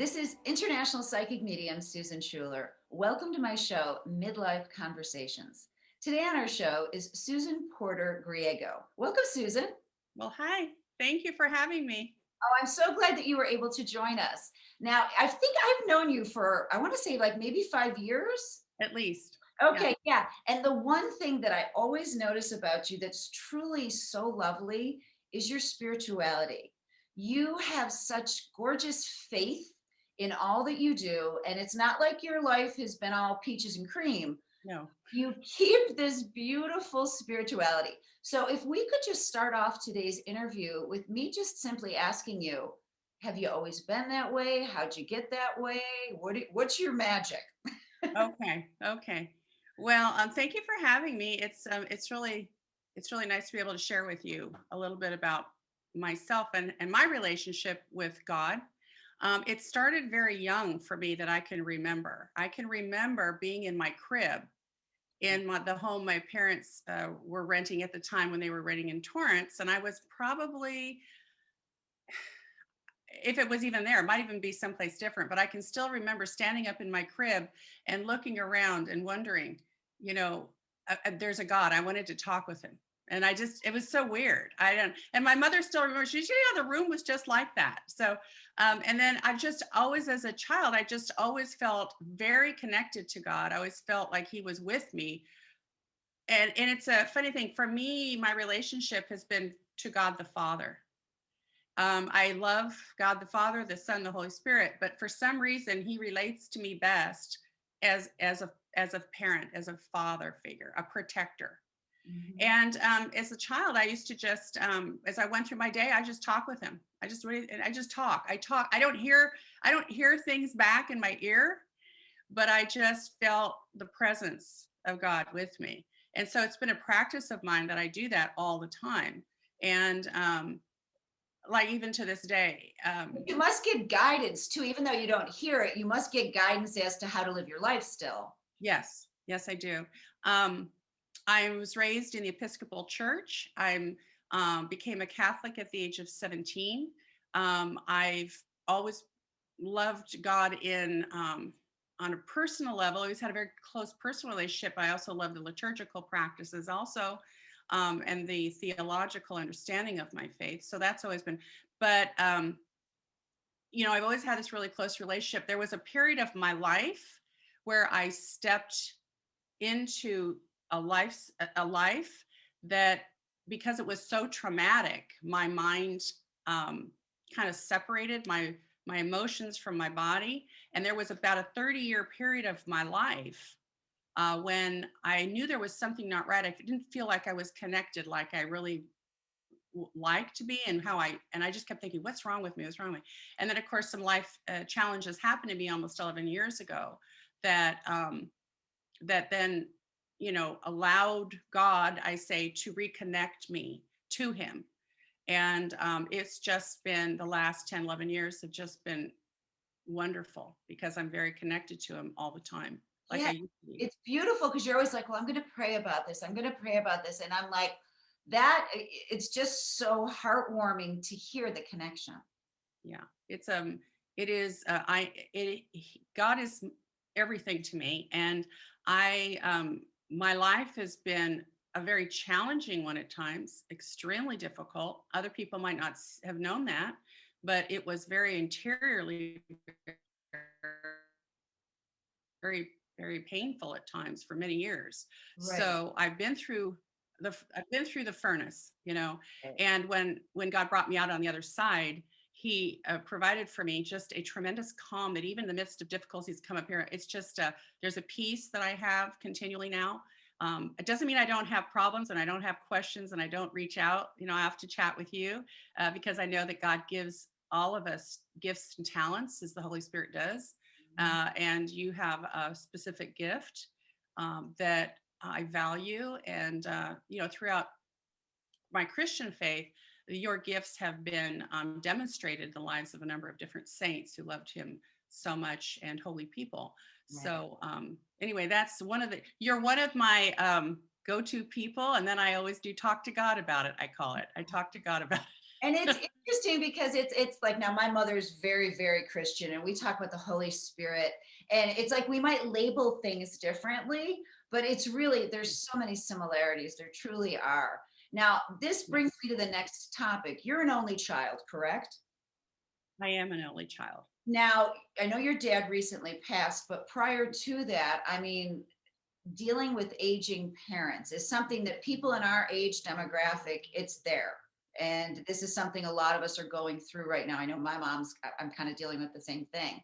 This is international psychic medium Susan Schueler. Welcome to my show, Midlife Conversations. Today on our show is Susan Porter Griego. Welcome, Susan. Well, hi. Thank you for having me. Oh, I'm so glad that you were able to join us. Now, I think I've known you for, I want to say like maybe 5 years. At least. Yeah. Okay, yeah. And the one thing that I always notice about you that's truly so lovely is your spirituality. You have such gorgeous faith in all that you do, and it's not like your life has been all peaches and cream. No. You keep this beautiful spirituality. So, if we could just start off today's interview with me just simply asking you, have you always been that way? How'd you get that way? What's your magic? Okay. Okay. Well, thank you for having me. It's really nice to be able to share with you a little bit about myself and my relationship with God. It started very young for me that I can remember. I can remember being in my crib in the home my parents were renting at the time when they were renting in Torrance, and I was probably, if it was even there, it might even be someplace different, but I can still remember standing up in my crib and looking around and wondering, you know, there's a God. I wanted to talk with him. And it was so weird. I don't, and my mother still remembers, she said, yeah, the room was just like that. So, and then I've just always, as a child, I just always felt very connected to God. I always felt like he was with me. And it's a funny thing for me, my relationship has been to God the Father. I love God the Father, the Son, the Holy Spirit, but for some reason, He relates to me best as a parent, as a father figure, a protector. Mhm. And as a child, I used to just, as I went through my day, I just talk with Him. I just talk. I talk. I don't hear things back in my ear, but I just felt the presence of God with me. And so it's been a practice of mine that I do that all the time. And like even to this day. You must get guidance too, even though you don't hear it, you must get guidance as to how to live your life still. Yes, yes, I do. Um, I was raised in the Episcopal Church. I became a Catholic at the age of 17. I've always loved God in on a personal level. I always had a very close personal relationship. I also love the liturgical practices also, and the theological understanding of my faith. So that's always been. But I've always had this really close relationship. There was a period of my life where I stepped into a life that, because it was so traumatic, my mind kind of separated my emotions from my body. And there was about a 30-year period of my life when I knew there was something not right. I didn't feel like I was connected like I really like to be, and I just kept thinking, what's wrong with me, what's wrong with me? And then of course some life challenges happened to me almost 11 years ago that that then allowed God, I say, to reconnect me to him. And it's just been, the last 10, 11 years have just been wonderful because I'm very connected to him all the time, like Yeah, I used to be. it's beautiful because you're always like, well, I'm going to pray about this. I'm going to pray about this. And I'm like, that it's just so heartwarming to hear the connection. Yeah, it is God is everything to me. And I my life has been a very challenging one at times, extremely difficult. Other people might not have known that, but it was very interiorly very, very painful at times for many years. Right. So I've been through the furnace, Right. and when God brought me out on the other side, He provided for me just a tremendous calm that even in the midst of difficulties come up here. It's just there's a peace that I have continually now. It doesn't mean I don't have problems and I don't have questions and I don't reach out. I have to chat with you because I know that God gives all of us gifts and talents as the Holy Spirit does. And you have a specific gift that I value. And, throughout my Christian faith, your gifts have been demonstrated in the lives of a number of different saints who loved him so much, and holy people. Right. So, anyway, you're one of my go to people. And then I always do talk to God about it. I call it, I talk to God about it. And it's interesting because it's like now my mother's very, very Christian, and we talk about the Holy Spirit, and it's like we might label things differently, but it's really there's so many similarities. There truly are. Now, this brings Yes, me to the next topic. You're an only child, correct? I am an only child. Now, I know your dad recently passed, but prior to that, I mean, dealing with aging parents is something that people in our age demographic, it's there. And this is something a lot of us are going through right now. I know my mom's, I'm kind of dealing with the same thing.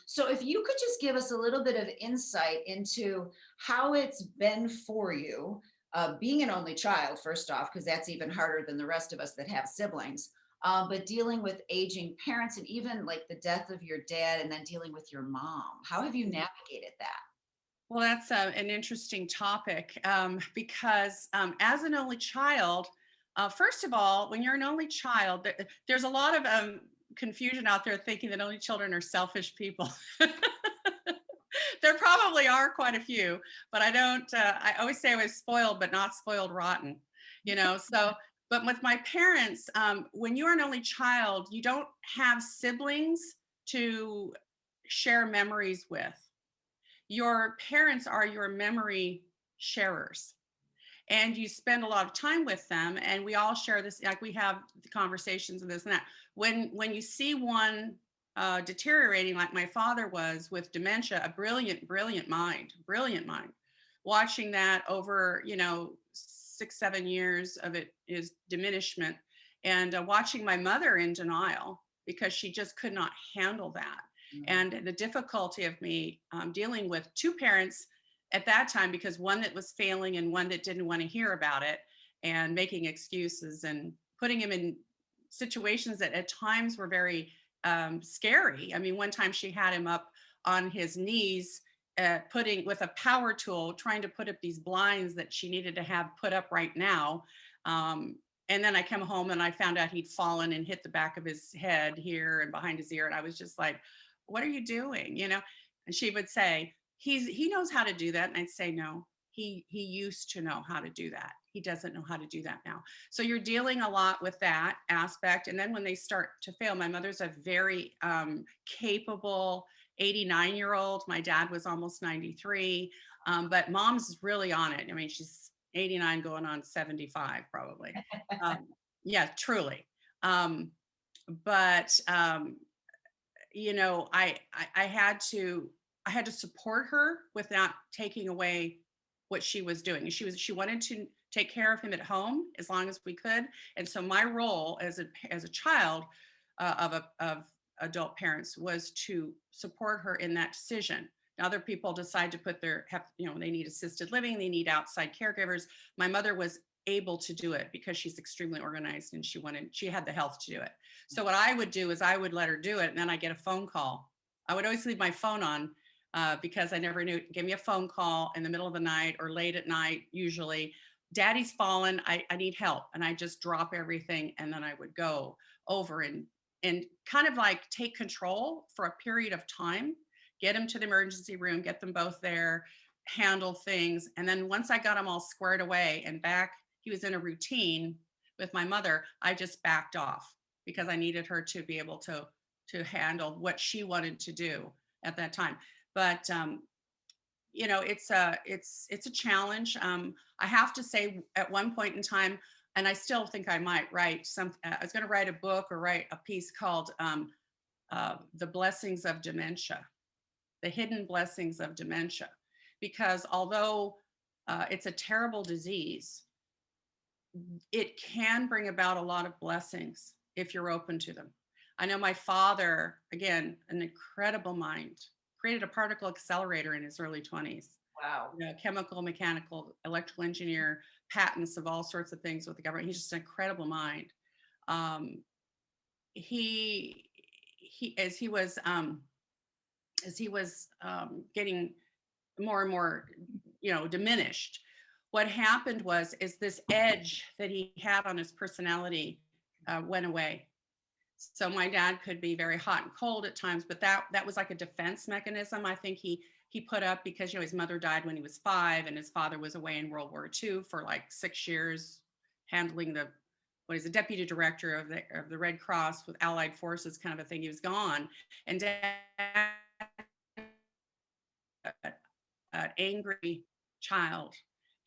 So if you could just give us a little bit of insight into how it's been for you, being an only child, first off, because that's even harder than the rest of us that have siblings. But dealing with aging parents and even like the death of your dad and then dealing with your mom, how have you navigated that? Well, that's an interesting topic because as an only child, first of all, when you're an only child, there's a lot of confusion out there thinking that only children are selfish people. There probably are quite a few, but I don't. I always say I was spoiled, but not spoiled rotten. You know, so. But with my parents, when you're an only child, you don't have siblings to share memories with. Your parents are your memory sharers, and you spend a lot of time with them, and we all share this, like we have the conversations and this and that. When you see one deteriorating like my father was with dementia, a brilliant mind, watching that over 6 7 years of it is diminishment, and watching my mother in denial because she just could not handle that, Mm. and the difficulty of me dealing with two parents at that time, because one that was failing and one that didn't want to hear about it, and making excuses and putting him in situations that at times were very scary. I mean, one time she had him up on his knees, putting with a power tool, trying to put up these blinds that she needed to have put up right now. And then I come home and I found out he'd fallen and hit the back of his head here and behind his ear. And I was just like, what are you doing? And she would say, he knows how to do that. And I'd say, no, he used to know how to do that. He doesn't know how to do that now. So you're dealing a lot with that aspect. And then when they start to fail, my mother's a very capable 89-year-old. My dad was almost 93. But mom's really on it. I mean, she's 89 going on 75 probably. Um, yeah, truly. Um, but I had to support her without taking away what she was doing. She wanted to take care of him at home as long as we could, and so my role as a child of adult parents was to support her in that decision. Now, other people decide to they need assisted living, they need outside caregivers. My mother was able to do it because she's extremely organized, and she had the health to do it. So what I would do is I would let her do it, and then I get a phone call. I would always leave my phone on because I never knew. Give me a phone call in the middle of the night or late at night, usually. Daddy's fallen. I need help, and I just drop everything, and then I would go over and kind of like take control for a period of time, get him to the emergency room, get them both there, handle things, and then once I got him all squared away and back, he was in a routine with my mother. I just backed off because I needed her to be able to handle what she wanted to do at that time. But it's a challenge. I have to say, at one point in time, and I still think I might write some. I was going to write a book or write a piece called "The Blessings of Dementia," the hidden blessings of dementia, because although it's a terrible disease, it can bring about a lot of blessings if you're open to them. I know my father, again, an incredible mind, created a particle accelerator in his early 20s. Wow. Chemical, mechanical, electrical engineer, patents of all sorts of things with the government. He's just an incredible mind. Um, he as he was getting more and more, diminished. What happened is this edge that he had on his personality went away. So my dad could be very hot and cold at times, but that was like a defense mechanism. I think he put up because his mother died when he was 5, and his father was away in World War II for like 6 years, handling the what is a deputy director of the Red Cross with Allied Forces, kind of a thing. He was gone, and Dad, an angry child,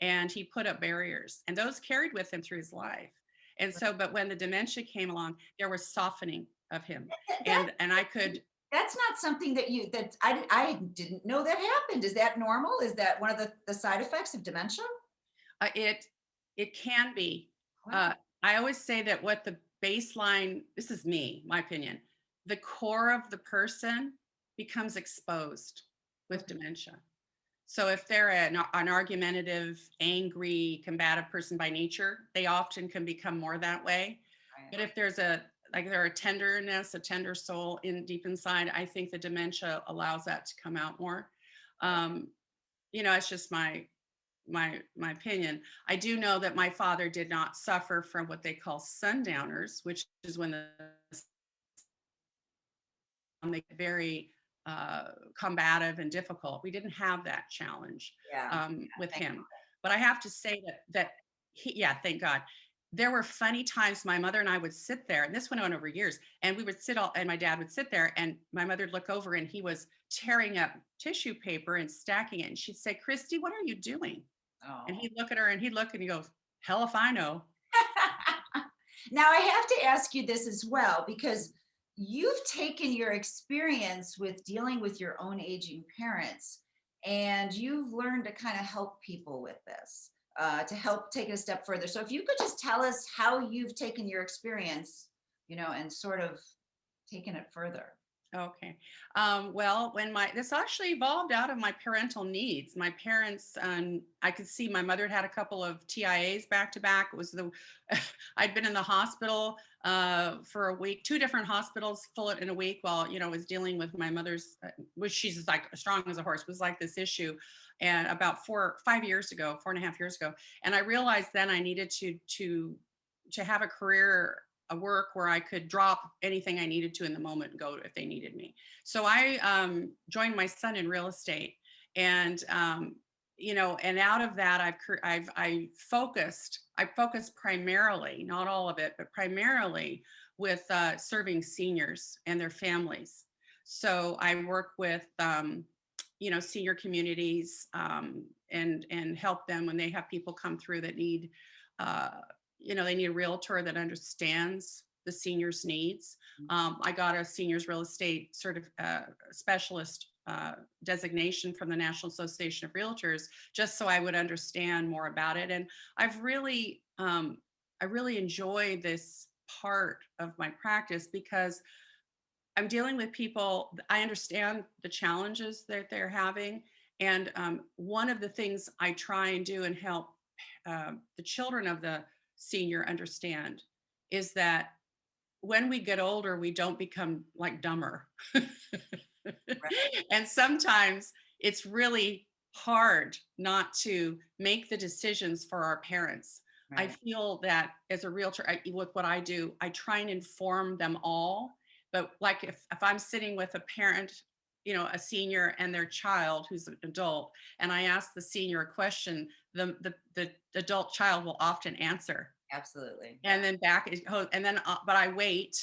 and he put up barriers, and those carried with him through his life. And so, but when the dementia came along, there was softening of him, That and I could. that's not something that I didn't know that happened. Is that normal? Is that one of the side effects of dementia? It can be. Wow. Uh, I always say that what the baseline, this is me, my opinion, the core of the person becomes exposed with Okay. dementia. So if they're an argumentative, angry, combative person by nature, they often can become more that way. Right. But if there's a tenderness, a tender soul in deep inside, I think the dementia allows that to come out more. Right. Um, it's just my opinion. I do know that my father did not suffer from what they call sundowners, which is when the they get very combative and difficult. We didn't have that challenge Yeah. with Thank him. But I have to say that he, yeah, thank God. There were funny times my mother and I would sit there, and this went on over years, and we would and my dad would sit there, and my mother would look over, and he was tearing up tissue paper and stacking it. And she'd say, Christy, what are you doing? And Oh. he'd look at her and he'd look and he goes, hell if I know. Now I have to ask you this as well, because you've taken your experience with dealing with your own aging parents and you've learned to kind of help people with this, to help take it a step further. So if you could just tell us how you've taken your experience, and sort of taken it further. Okay. Well, this actually evolved out of my parental needs. My parents, I could see my mother had a couple of TIAs back to back. It was I'd been in the hospital for a week, two different hospitals full in a week while, I was dealing with my mother's, which she's like strong as a horse, was like this issue. And about 4.5 years ago, 4.5 years ago. And I realized then I needed to have a career, a work where I could drop anything I needed to in the moment and go if they needed me. So I joined my son in real estate, and and out of that, I focused primarily, not all of it, but primarily with serving seniors and their families. So I work with senior communities, and help them when they have people come through that need uh, they need a realtor that understands the seniors' needs. I got a seniors real estate specialist designation from the National Association of Realtors, just so I would understand more about it. And I really enjoy this part of my practice because I'm dealing with people. I understand the challenges that they're having. And one of the things I try and do and help the children of the senior understand is that when we get older, we don't become like dumber. Right. And sometimes it's really hard not to make the decisions for our parents. I Right. feel that as a realtor, with what I do, I try and inform them all. But like if I'm sitting with a parent, a senior and their child who's an adult, and I ask the senior a question, the adult child will often answer, Absolutely. and then but I wait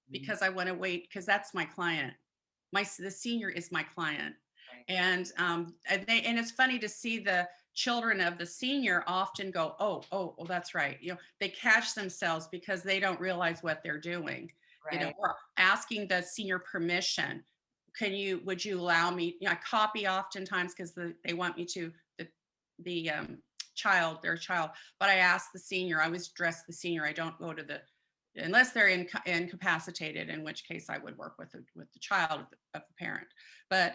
Mhm. because I want to wait because that's my client. The senior is my client. Right. And it's funny to see the children of the senior often go, oh, that's right. They catch themselves because they don't realize what they're doing, Right. or asking the senior permission. Would you allow me? I copy oftentimes because they want me to, the their child, but I ask the senior, I always dress the senior. I don't go to unless they're incapacitated, in which case I would work with the child of the parent. But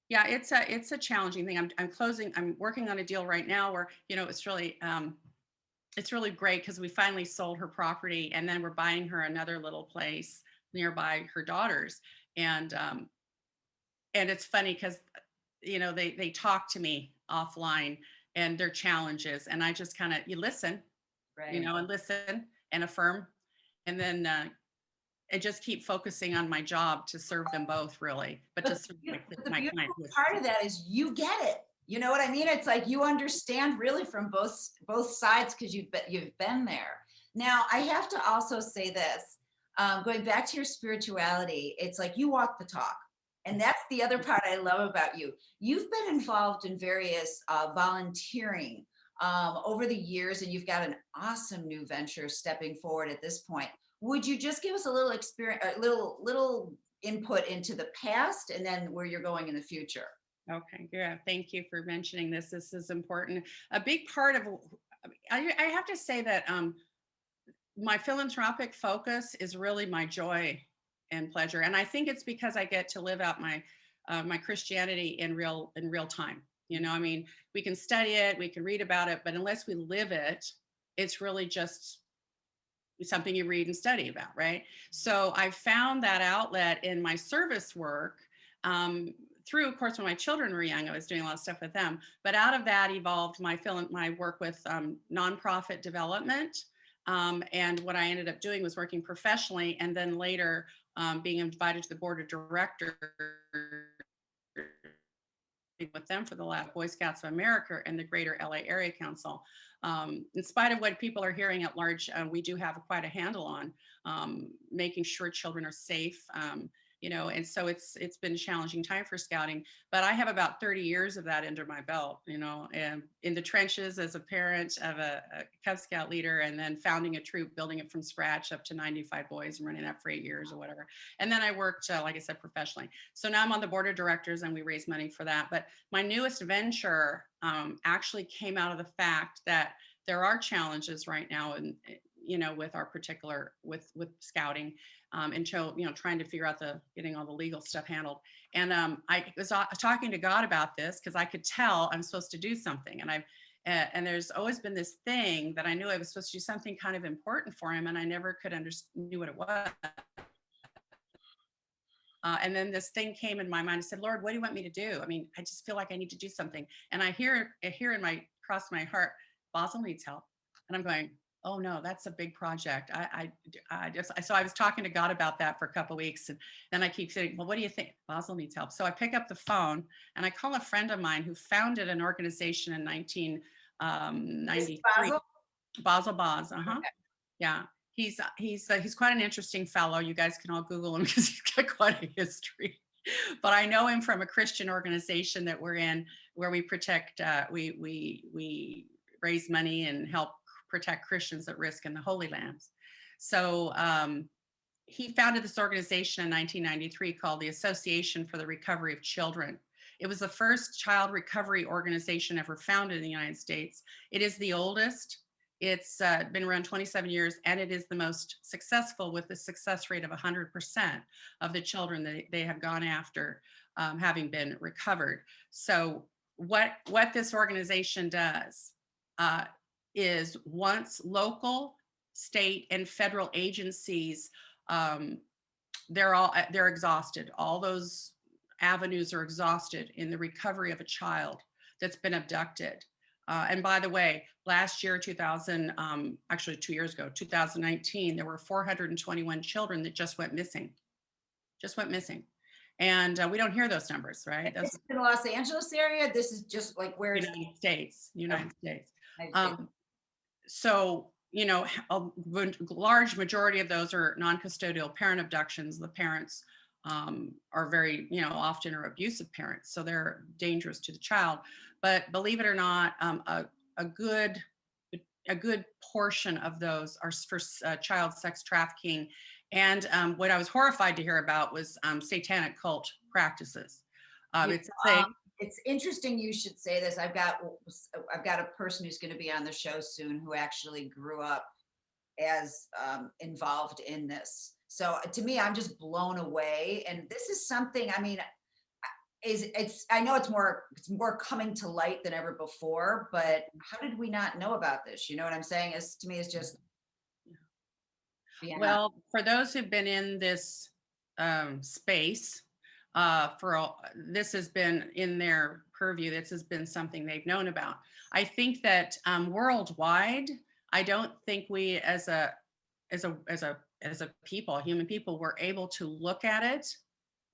yeah, it's a challenging thing. I'm working on a deal right now where, it's really great because we finally sold her property, and then we're buying her another little place nearby her daughter's. And it's funny because they talk to me offline and their challenges, and I just kind of, you listen, Right. and listen and affirm, and then and just keep focusing on my job to serve them both, really, but to serve But the my client beautiful who is part of that is you get it. You know what I mean? It's like you understand really from both sides because you've been there. Now, I have to also say this, going back to your spirituality, it's like you walk the talk. And that's the other part I love about you. You've been involved in various volunteering over the years, and you've got an awesome new venture stepping forward at this point. Would you just give us a little experience, a little input into the past, and then where you're going in the future? Okay, yeah. Thank you for mentioning this. This is important. A big part of, I have to say that my philanthropic focus is really my joy and pleasure, and I think it's because I get to live out my Christianity in real time. You know, I mean, we can study it, we can read about it, but unless we live it, it's really just something you read and study about, right? So I found that outlet in my service work. Through, of course, when my children were young, I was doing a lot of stuff with them. But out of that evolved my work with nonprofit development. And what I ended up doing was working professionally, and then later being invited to the board of directors with them for the lab Boy Scouts of America and the Greater LA Area Council. In spite of what people are hearing at large, we do have quite a handle on making sure children are safe. You know, and so it's been a challenging time for scouting, but I have about 30 years of that under my belt, you know, and in the trenches as a parent of a Cub Scout leader, and then founding a troop, building it from scratch up to 95 boys and running that for 8 years or whatever. And then I worked, like I said, professionally. So now I'm on the board of directors and we raise money for that. But my newest venture actually came out of the fact that there are challenges right now, and you know, with our particular with scouting, until you know, trying to figure out getting all the legal stuff handled. And I was talking to God about this because I could tell I'm supposed to do something, and there's always been this thing that I knew I was supposed to do something kind of important for him, and I never could knew what it was. And then this thing came in my mind. I said, Lord, what do you want me to do? I mean, I just feel like I need to do something. And I hear in my across my heart, Basil needs help. And I'm going, oh no, that's a big project. So I was talking to God about that for a couple of weeks. And then I keep saying, well, what do you think? Basil needs help. So I pick up the phone and I call a friend of mine who founded an organization in 1993. Basil? Basil Boz. Uh-huh. Okay. Yeah. He's quite an interesting fellow. You guys can all Google him because he's got quite a history. But I know him from a Christian organization that we're in, where we protect, we raise money and help protect Christians at risk in the Holy Lands. So he founded this organization in 1993 called the Association for the Recovery of Children. It was the first child recovery organization ever founded in the United States. It is the oldest. It's been around 27 years, and it is the most successful, with a success rate of 100% of the children that they have gone after having been recovered. So what this organization does is, once local, state, and federal agencies, they're exhausted. All those avenues are exhausted in the recovery of a child that's been abducted. And by the way, last year, actually 2 years ago, 2019, there were 421 children that just went missing. And we don't hear those numbers, right? This is in the Los Angeles area. This is just like where is United States. United States. So, you know, a large majority of those are non-custodial parent abductions. The parents are very, you know, often are abusive parents, so they're dangerous to the child. But believe it or not, a good portion of those are for child sex trafficking. And what I was horrified to hear about was satanic cult practices. It's interesting you should say this. I've got a person who's going to be on the show soon who actually grew up as involved in this. So to me, I'm just blown away. And this is something, I mean, I know it's more coming to light than ever before, but how did we not know about this? You know what I'm saying? To me, it's just well, for those who've been in this space, this has been in their purview. This has been something they've known about. I think that worldwide, I don't think we as a people, human people, were able to look at it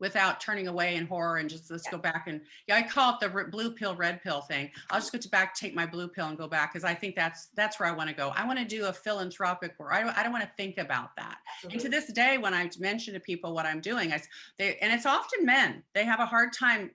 without turning away in horror and just let's Yeah. go back. And yeah, I call it the blue pill, red pill thing. I'll just go back, take my blue pill and go back because I think that's where I want to go. I want to do a philanthropic work. I don't want to think about that. And to Absolutely. this day, when I mention to people what I'm doing, and it's often men, they have a hard time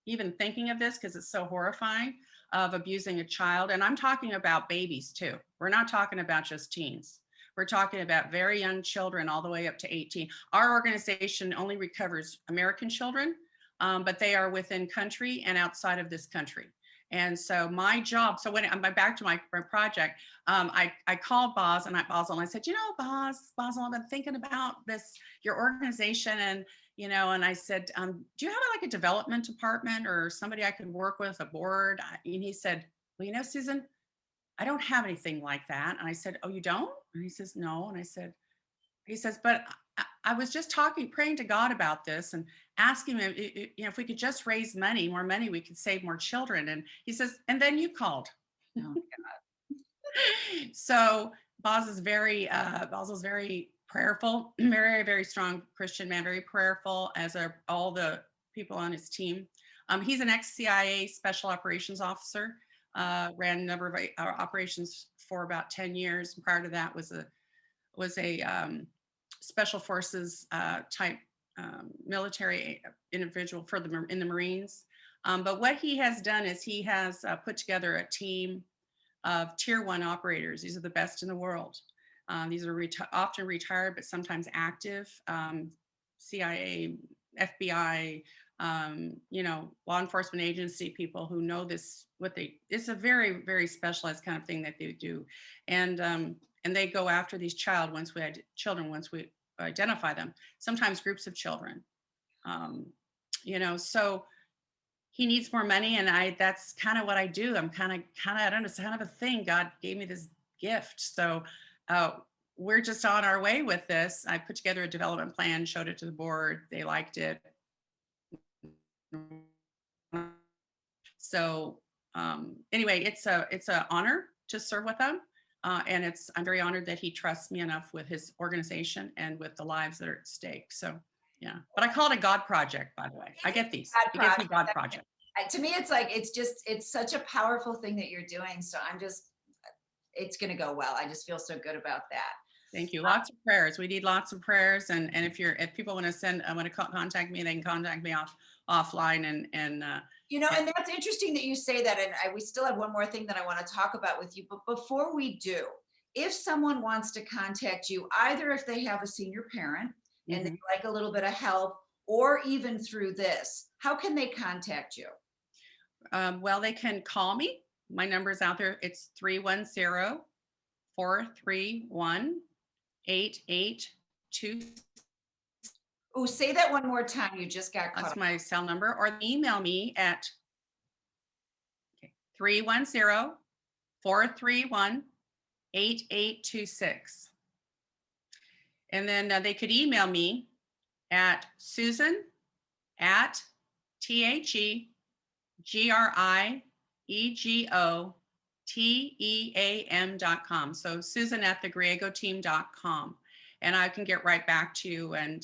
even thinking of this because it's so horrifying of abusing a child. And I'm talking about babies too. We're not talking about just teens. We're talking about very young children all the way up to 18. Our organization only recovers American children, but they are within country and outside of this country. And so my job, so when I'm back to my project, I called Basil and I said, Basil, I've been thinking about this, your organization, and I said, do you have like a development department or somebody I could work with, a board? And he said, well, Susan, I don't have anything like that. And I said, oh, you don't? And he says, no. And he says, but I was just praying to God about this and asking him, if we could just raise more money, we could save more children. And he says, and then you called. Oh, So Basil's very prayerful, very, very strong Christian man, very prayerful, as are all the people on his team. He's an ex-CIA special operations officer, ran a number of operations for about 10 years. And prior to that was a special forces type military individual in the Marines. But what he has done is he has put together a team of tier one operators. These are the best in the world. These are often retired, but sometimes active. CIA, FBI, law enforcement agency people who know this. It's a very, very specialized kind of thing that they do, and they go after these children once we identify them. Sometimes groups of children. So he needs more money, and that's kind of what I do. I'm kind of I don't know, it's kind of a thing. God gave me this gift. So we're just on our way with this. I put together a development plan, showed it to the board. They liked it. So anyway, it's a honor to serve with them. And I'm very honored that he trusts me enough with his organization and with the lives that are at stake. So yeah, but I call it a God project, by the way. I get these. God He gives me project. God project. To me, it's like it's such a powerful thing that you're doing. So it's going to go well. I just feel so good about that. Thank you. Lots of prayers. We need lots of prayers. And if people want to contact me, they can contact me offline and And that's interesting that you say that. And we still have one more thing that I want to talk about with you. But before we do, if someone wants to contact you, either if they have a senior parent and Mhm. they like a little bit of help, or even through this, how can they contact you? Well, they can call me. My number is out there. It's 310-431-8826. Oh, say that one more time. You just got cut That's off. my cell number. Or email me at 310-431-8826. And then they could email me at Susan at TheGriegoteam.com. So Susan at thegriegoteam.com. And I can get right back to you and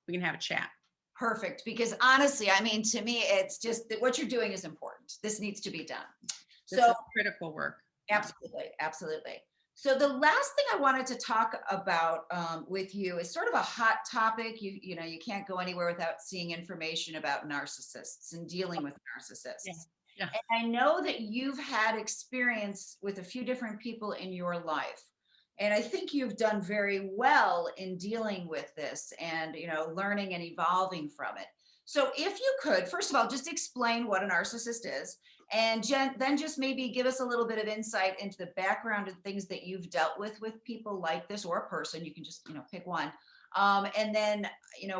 we can have a chat. Perfect. Because honestly, I mean, to me, it's just that what you're doing is important. This needs to be done. This is critical work. Absolutely. Absolutely. So the last thing I wanted to talk about with you is sort of a hot topic. You can't go anywhere without seeing information about narcissists and dealing with narcissists. Yeah. And I know that you've had experience with a few different people in your life. And I think you've done very well in dealing with this and, learning and evolving from it. So if you could, first of all, just explain what a narcissist is, and then just maybe give us a little bit of insight into the background and things that you've dealt with people like this, or a person. You can just, pick one. And then,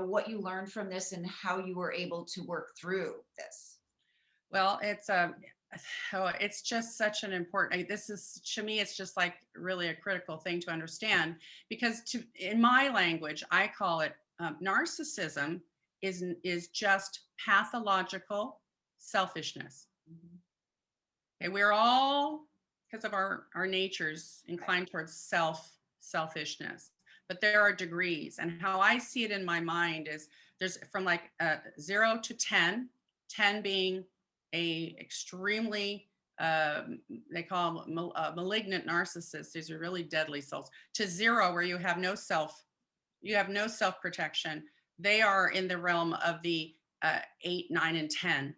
what you learned from this and how you were able to work through this. Well, it's just such an important, this is, to me, it's just like really a critical thing to understand, because in my language, I call it narcissism is just pathological selfishness. Mhm. Okay, we're all, because of our natures, inclined towards selfishness. but there are degrees. And how I see it in my mind is there's from like 0 to 10, 10 being a extremely they call them malignant narcissists. These are really deadly souls. To 0, where you have no self protection. They are in the realm of the 8, 9, and 10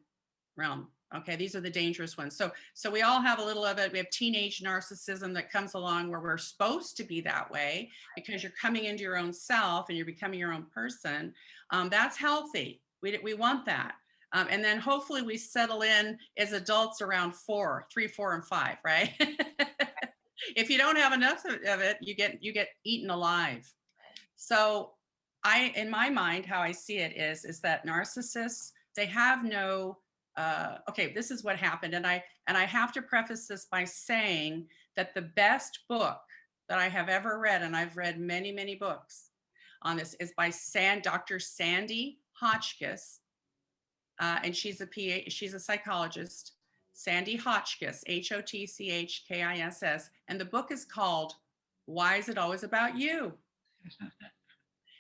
realm. Okay, these are the dangerous ones. So we all have a little of it. We have teenage narcissism that comes along where we're supposed to be that way because you're coming into your own self and you're becoming your own person. That's healthy. We want that. And then hopefully we settle in as adults around 3, 4, and 5, right? If you don't have enough of it, you get eaten alive. So in my mind, how I see it is that narcissists, they have no, okay, this is what happened. And I have to preface this by saying that the best book that I have ever read, and I've read many, many books on this, is by Dr. Sandy Hotchkiss. And she's a psychologist, Sandy Hotchkiss, Hotchkiss. And the book is called Why Is It Always About You?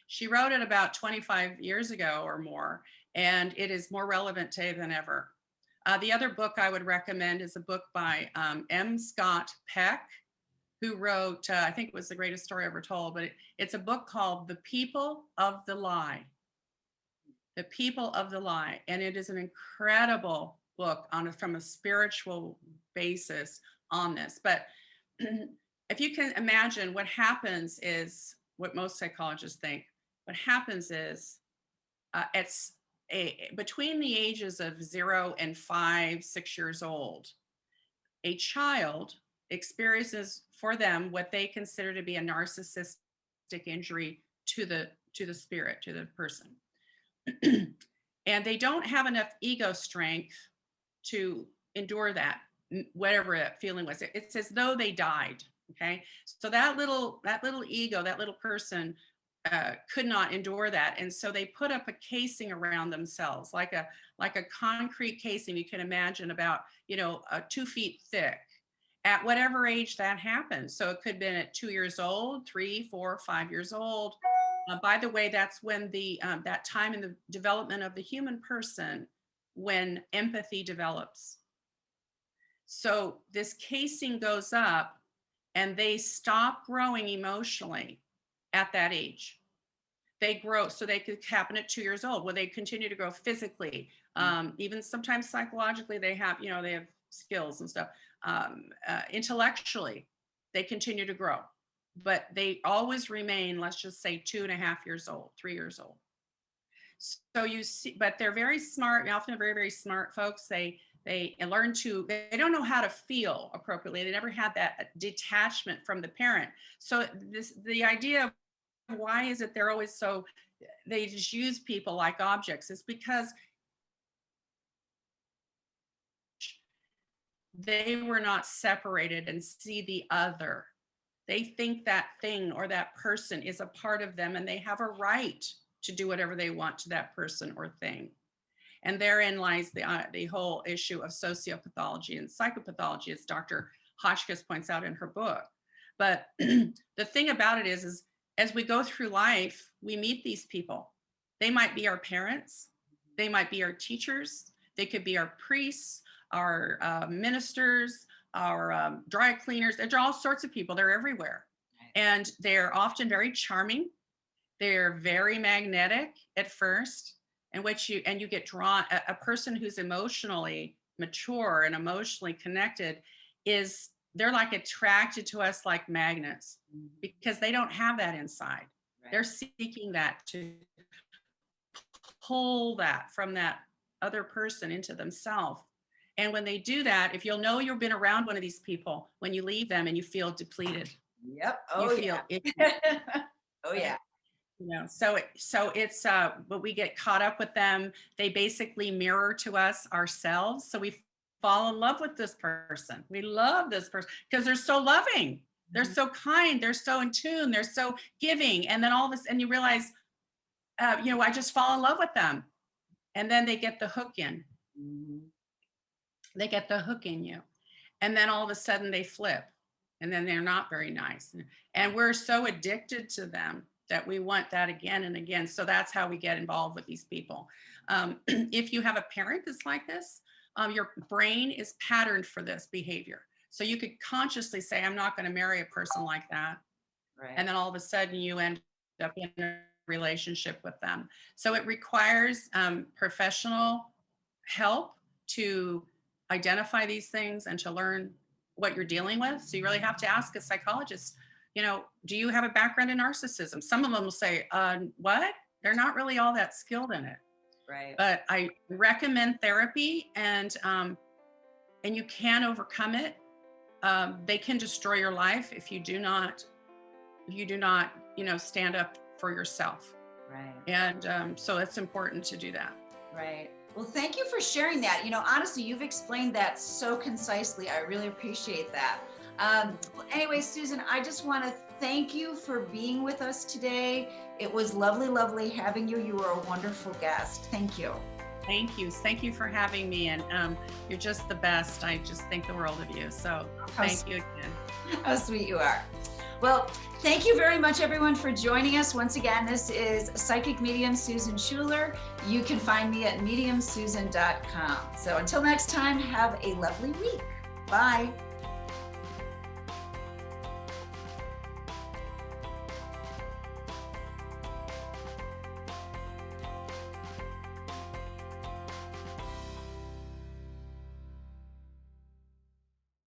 She wrote it about 25 years ago or more, and it is more relevant today than ever. The other book I would recommend is a book by M. Scott Peck, who wrote, I think it was The Greatest Story Ever Told, but it's a book called The People of the Lie. The People of the Lie. And it is an incredible book from a spiritual basis on this. But if you can imagine, what happens is what most psychologists think. What happens is between the ages of 0 and 5, 6 years old, a child experiences for them what they consider to be a narcissistic injury to the spirit, to the person. And they don't have enough ego strength to endure that, whatever that feeling was. It's as though they died. Okay, so that little ego, that little person could not endure that, and so they put up a casing around themselves, like a concrete casing. You can imagine about 2 feet thick. At whatever age that happens, so it could have been at 2 years old, 3, 4, 5 years old. By the way, that's when that time in the development of the human person when empathy develops. So this casing goes up and they stop growing emotionally at that age. They grow, so they could happen at 2 years old. Well, they continue to grow physically, even sometimes psychologically. They have skills and stuff. Intellectually, they continue to grow. But they always remain, let's just say 2.5 years old, 3 years old. So you see, but they're very smart, often very, very smart folks. They learn they don't know how to feel appropriately. They never had that detachment from the parent. So the idea of why is it they're always they just use people like objects is because they were not separated and see the other. They think that thing or that person is a part of them and they have a right to do whatever they want to that person or thing. And therein lies the whole issue of sociopathology and psychopathology, as Dr. Hotchkiss points out in her book. But the thing about it is as we go through life, we meet these people. They might be our parents. They might be our teachers. They could be our priests, our ministers, our dry cleaners. They're all sorts of people. They're everywhere. And they're often very charming. They're very magnetic at first, and you get drawn. A person who's emotionally mature and emotionally connected they're like attracted to us like magnets because they don't have that inside. Right. They're seeking that to pull that from that other person into themselves. And when they do that, if you'll know you've been around one of these people, when you leave them and you feel depleted. Yep. Oh, yeah. Oh, yeah. So it's but we get caught up with them. They basically mirror to us ourselves. So we fall in love with this person. We love this person because they're so loving. They're so kind. They're so in tune. They're so giving. And then all this, and you realize, I just fall in love with them. And then they get the hook in. They get the hook in you. And then all of a sudden they flip. and then they're not very nice. And we're so addicted to them that we want that again and again. So that's how we get involved with these people. If you have a parent that's like this, your brain is patterned for this behavior. So you could consciously say, I'm not going to marry a person like that. Right. And then all of a sudden you end up in a relationship with them. So it requires professional help to identify these things and to learn what you're dealing with. So you really have to ask a psychologist, do you have a background in narcissism? Some of them will say, what? They're not really all that skilled in it. Right. But I recommend therapy, and you can overcome it. They can destroy your life if you do not, stand up for yourself. Right. And so it's important to do that. Right. Well, thank you for sharing that. Honestly, you've explained that so concisely. I really appreciate that. Anyway, Susan, I just want to thank you for being with us today. It was lovely, lovely having you. You were a wonderful guest. Thank you. Thank you. Thank you for having me. And you're just the best. I just think the world of you. So thank you again. How sweet you are. Well, thank you very much, everyone, for joining us. Once again, this is psychic medium Susan Schueler. You can find me at mediumsusan.com. So until next time, have a lovely week. Bye.